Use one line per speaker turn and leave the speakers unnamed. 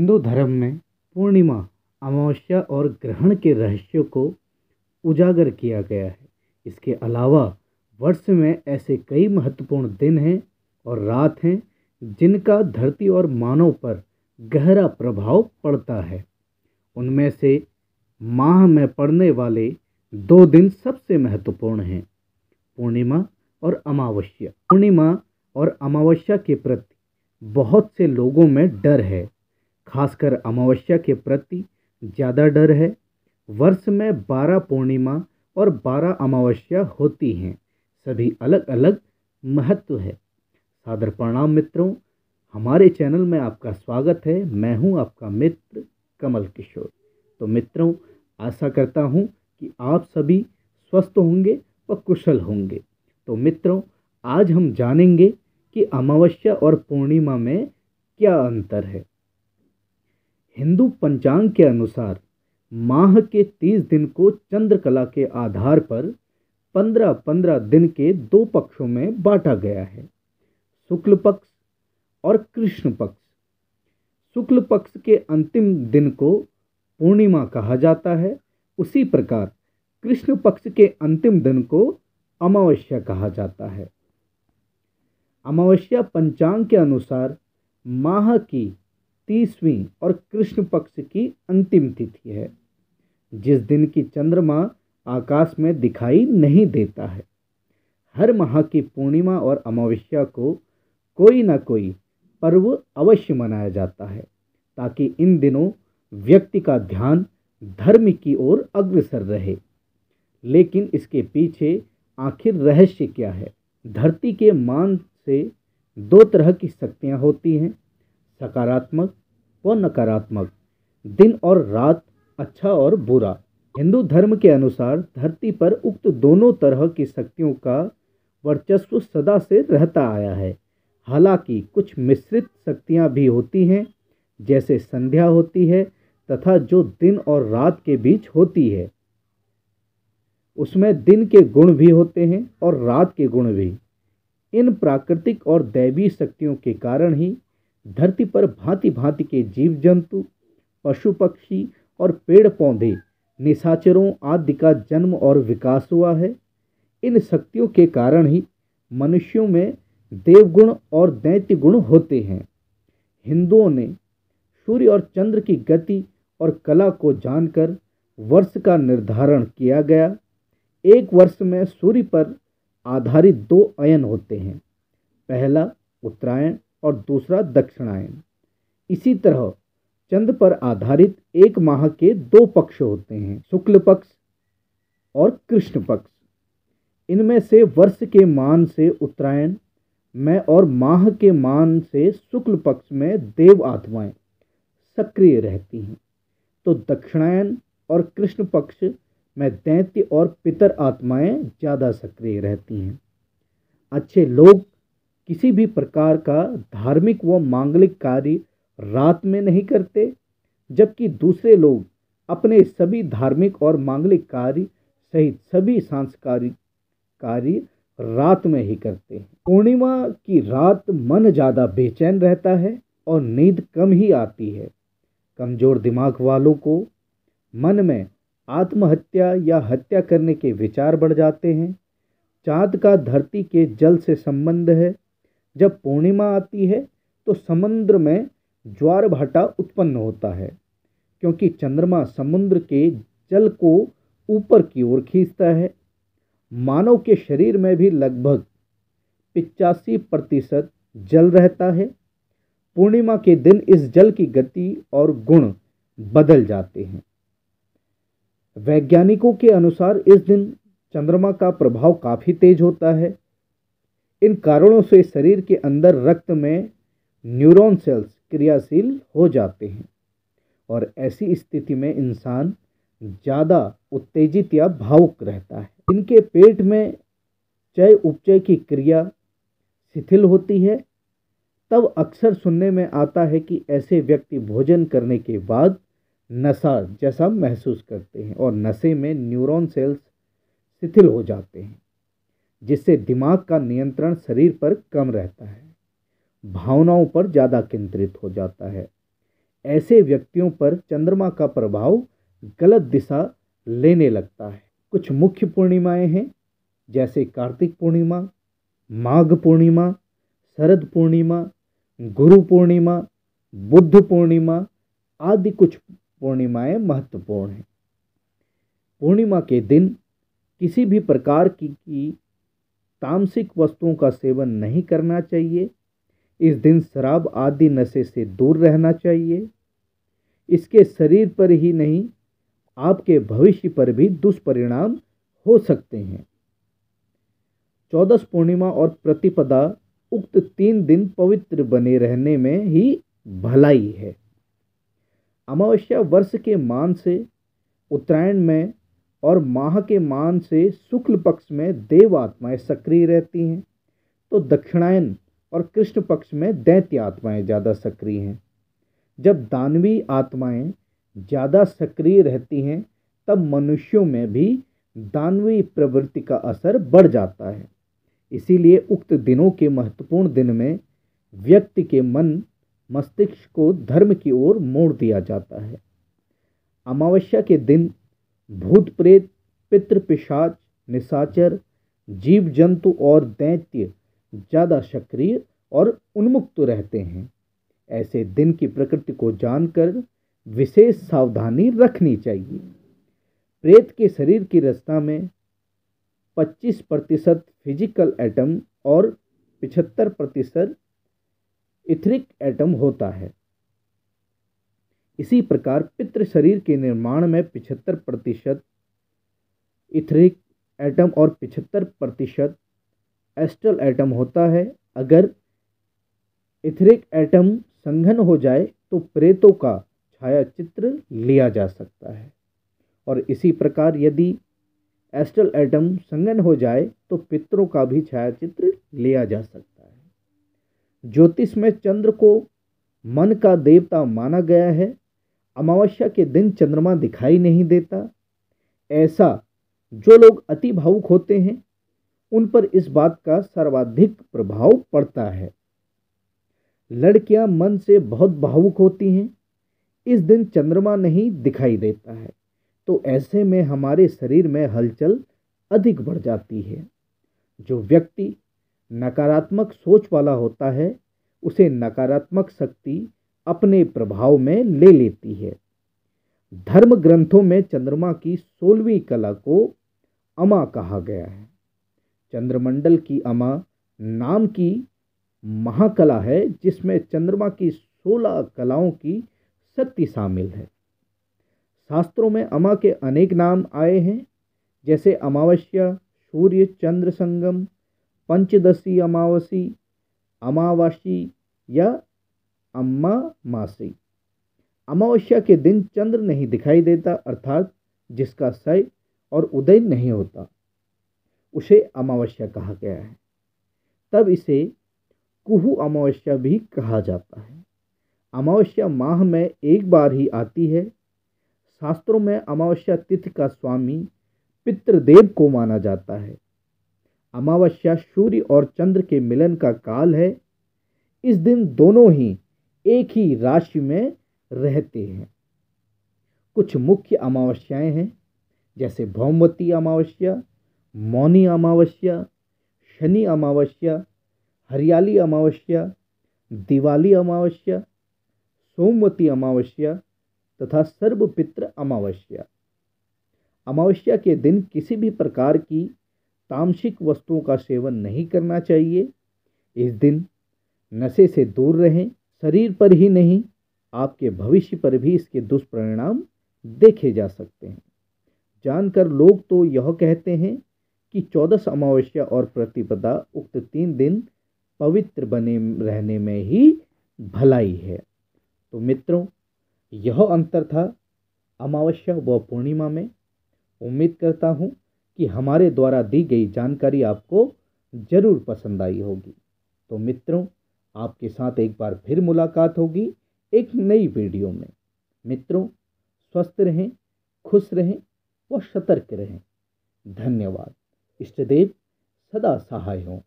हिंदू धर्म में पूर्णिमा, अमावस्या और ग्रहण के रहस्यों को उजागर किया गया है। इसके अलावा वर्ष में ऐसे कई महत्वपूर्ण दिन हैं और रात हैं जिनका धरती और मानव पर गहरा प्रभाव पड़ता है। उनमें से माह में पड़ने वाले दो दिन सबसे महत्वपूर्ण हैं, पूर्णिमा और अमावस्या। पूर्णिमा और अमावस्या के प्रति बहुत से लोगों में डर है, खासकर अमावस्या के प्रति ज़्यादा डर है। वर्ष में 12 पूर्णिमा और 12 अमावस्या होती हैं, सभी अलग अलग महत्व है। सादर प्रणाम मित्रों, हमारे चैनल में आपका स्वागत है। मैं हूं आपका मित्र कमल किशोर। तो मित्रों, आशा करता हूं कि आप सभी स्वस्थ होंगे व कुशल होंगे। तो मित्रों, आज हम जानेंगे कि अमावस्या और पूर्णिमा में क्या अंतर है। हिंदू पंचांग के अनुसार माह के 30 दिन को चंद्रकला के आधार पर 15-15 दिन के दो पक्षों में बांटा गया है, शुक्ल पक्ष और कृष्ण पक्ष। शुक्ल पक्ष के अंतिम दिन को पूर्णिमा कहा जाता है, उसी प्रकार कृष्ण पक्ष के अंतिम दिन को अमावस्या कहा जाता है। अमावस्या पंचांग के अनुसार माह की 30वीं और कृष्ण पक्ष की अंतिम तिथि है, जिस दिन की चंद्रमा आकाश में दिखाई नहीं देता है। हर माह की पूर्णिमा और अमावस्या को कोई ना कोई पर्व अवश्य मनाया जाता है, ताकि इन दिनों व्यक्ति का ध्यान धर्म की ओर अग्रसर रहे। लेकिन इसके पीछे आखिर रहस्य क्या है? धरती के मान से दो तरह की शक्तियां होती हैं, सकारात्मक व नकारात्मक, दिन और रात, अच्छा और बुरा। हिंदू धर्म के अनुसार धरती पर उक्त दोनों तरह की शक्तियों का वर्चस्व सदा से रहता आया है। हालांकि कुछ मिश्रित शक्तियां भी होती हैं, जैसे संध्या होती है तथा जो दिन और रात के बीच होती है। उसमें दिन के गुण भी होते हैं और रात के गुण भी। इन प्राकृतिक और दैवीय शक्तियों के कारण ही धरती पर भांति भांति के जीव जंतु, पशु पक्षी और पेड़ पौधे, निशाचरों आदि का जन्म और विकास हुआ है। इन शक्तियों के कारण ही मनुष्यों में देवगुण और दैत्य गुण होते हैं। हिंदुओं ने सूर्य और चंद्र की गति और कला को जानकर वर्ष का निर्धारण किया गया। एक वर्ष में सूर्य पर आधारित दो अयन होते हैं, पहला उत्तरायण और दूसरा दक्षिणायन। इसी तरह चंद्र पर आधारित एक माह के दो पक्ष होते हैं, शुक्ल पक्ष और कृष्ण पक्ष। इनमें से वर्ष के मान से उत्तरायण में और माह के मान से शुक्ल पक्ष में देव आत्माएं सक्रिय रहती हैं, तो दक्षिणायन और कृष्ण पक्ष में दैत्य और पितर आत्माएं ज़्यादा सक्रिय रहती हैं। अच्छे लोग किसी भी प्रकार का धार्मिक व मांगलिक कार्य रात में नहीं करते, जबकि दूसरे लोग अपने सभी धार्मिक और मांगलिक कार्य सहित सभी सांस्कृतिक कार्य रात में ही करते हैं। पूर्णिमा की रात मन ज़्यादा बेचैन रहता है और नींद कम ही आती है। कमज़ोर दिमाग वालों को मन में आत्महत्या या हत्या करने के विचार बढ़ जाते हैं। चाँद का धरती के जल से संबंध है। जब पूर्णिमा आती है तो समुद्र में ज्वार भाटा उत्पन्न होता है, क्योंकि चंद्रमा समुद्र के जल को ऊपर की ओर खींचता है। मानव के शरीर में भी लगभग 85% जल रहता है। पूर्णिमा के दिन इस जल की गति और गुण बदल जाते हैं। वैज्ञानिकों के अनुसार इस दिन चंद्रमा का प्रभाव काफ़ी तेज होता है। इन कारणों से शरीर के अंदर रक्त में न्यूरॉन सेल्स क्रियाशील हो जाते हैं और ऐसी स्थिति में इंसान ज़्यादा उत्तेजित या भावुक रहता है। इनके पेट में चय उपचय की क्रिया शिथिल होती है। तब अक्सर सुनने में आता है कि ऐसे व्यक्ति भोजन करने के बाद नशा जैसा महसूस करते हैं और नशे में न्यूरॉन सेल्स शिथिल हो जाते हैं, जिससे दिमाग का नियंत्रण शरीर पर कम रहता है, भावनाओं पर ज़्यादा केंद्रित हो जाता है। ऐसे व्यक्तियों पर चंद्रमा का प्रभाव गलत दिशा लेने लगता है। कुछ मुख्य पूर्णिमाएं हैं, जैसे कार्तिक पूर्णिमा, माघ पूर्णिमा, शरद पूर्णिमा, गुरु पूर्णिमा, बुद्ध पूर्णिमा आदि कुछ पूर्णिमाएं महत्वपूर्ण हैं। पूर्णिमा के दिन किसी भी प्रकार की तामसिक वस्तुओं का सेवन नहीं करना चाहिए। इस दिन शराब आदि नशे से दूर रहना चाहिए। इसके शरीर पर ही नहीं, आपके भविष्य पर भी दुष्परिणाम हो सकते हैं। चौदस पूर्णिमा और प्रतिपदा उक्त 3 दिन पवित्र बने रहने में ही भलाई है। अमावस्या वर्ष के मान से उत्तरायण में और माह के मान से शुक्ल पक्ष में देव आत्माएं सक्रिय रहती हैं, तो दक्षिणायन और कृष्ण पक्ष में दैत्य आत्माएं ज़्यादा सक्रिय हैं। जब दानवी आत्माएं ज़्यादा सक्रिय रहती हैं, तब मनुष्यों में भी दानवी प्रवृत्ति का असर बढ़ जाता है। इसीलिए उक्त दिनों के महत्वपूर्ण दिन में व्यक्ति के मन मस्तिष्क को धर्म की ओर मोड़ दिया जाता है। अमावस्या के दिन भूत प्रेत, पितृ पिशाच, निशाचर, जीव जंतु और दैत्य ज़्यादा सक्रिय और उन्मुक्त रहते हैं। ऐसे दिन की प्रकृति को जानकर विशेष सावधानी रखनी चाहिए। प्रेत के शरीर की रचना में 25% फिजिकल एटम और 75% इथरिक एटम होता है। इसी प्रकार पितृ शरीर के निर्माण में 75% इथरिक एटम और 75% एस्ट्रल एटम होता है। अगर इथरिक एटम संघन हो जाए तो प्रेतों का छाया चित्र लिया जा सकता है, और इसी प्रकार यदि एस्ट्रल एटम संघन हो जाए तो पितरों का भी छाया चित्र लिया जा सकता है। ज्योतिष में चंद्र को मन का देवता माना गया है। अमावस्या के दिन चंद्रमा दिखाई नहीं देता। ऐसा जो लोग अति भावुक होते हैं, उन पर इस बात का सर्वाधिक प्रभाव पड़ता है। लड़कियां मन से बहुत भावुक होती हैं। इस दिन चंद्रमा नहीं दिखाई देता है, तो ऐसे में हमारे शरीर में हलचल अधिक बढ़ जाती है। जो व्यक्ति नकारात्मक सोच वाला होता है, उसे नकारात्मक शक्ति अपने प्रभाव में ले लेती है। धर्म ग्रंथों में चंद्रमा की 16वीं कला को अमा कहा गया है। चंद्रमंडल की अमा नाम की महाकला है, जिसमें चंद्रमा की 16 कलाओं की शक्ति शामिल है। शास्त्रों में अमा के अनेक नाम आए हैं, जैसे अमावस्या, सूर्य चंद्र संगम, पंचदशी अमावसी, अमावासी या अम्मामासी। अमावस्या के दिन चंद्र नहीं दिखाई देता, अर्थात जिसका क्षय और उदय नहीं होता, उसे अमावस्या कहा गया है। तब इसे कुहू अमावस्या भी कहा जाता है। अमावस्या माह में एक बार ही आती है। शास्त्रों में अमावस्या तिथि का स्वामी पितृदेव को माना जाता है। अमावस्या सूर्य और चंद्र के मिलन का काल है। इस दिन दोनों ही एक ही राशि में रहते हैं। कुछ मुख्य अमावस्याएं हैं, जैसे भौमवती अमावस्या, मौनी अमावस्या, शनि अमावस्या, हरियाली अमावस्या, दिवाली अमावस्या, सोमवती अमावस्या तथा सर्वपितृ अमावस्या। अमावस्या के दिन किसी भी प्रकार की तामसिक वस्तुओं का सेवन नहीं करना चाहिए। इस दिन नशे से दूर रहें। शरीर पर ही नहीं, आपके भविष्य पर भी इसके दुष्परिणाम देखे जा सकते हैं। जानकर लोग तो यह कहते हैं कि 14 अमावस्या और प्रतिपदा उक्त 3 दिन पवित्र बने रहने में ही भलाई है। तो मित्रों, यह अंतर था अमावस्या व पूर्णिमा में। उम्मीद करता हूँ कि हमारे द्वारा दी गई जानकारी आपको जरूर पसंद आई होगी। तो मित्रों, आपके साथ एक बार फिर मुलाकात होगी एक नई वीडियो में। मित्रों, स्वस्थ रहें, खुश रहें व सतर्क रहें। धन्यवाद। इष्टदेव सदा सहाय हों।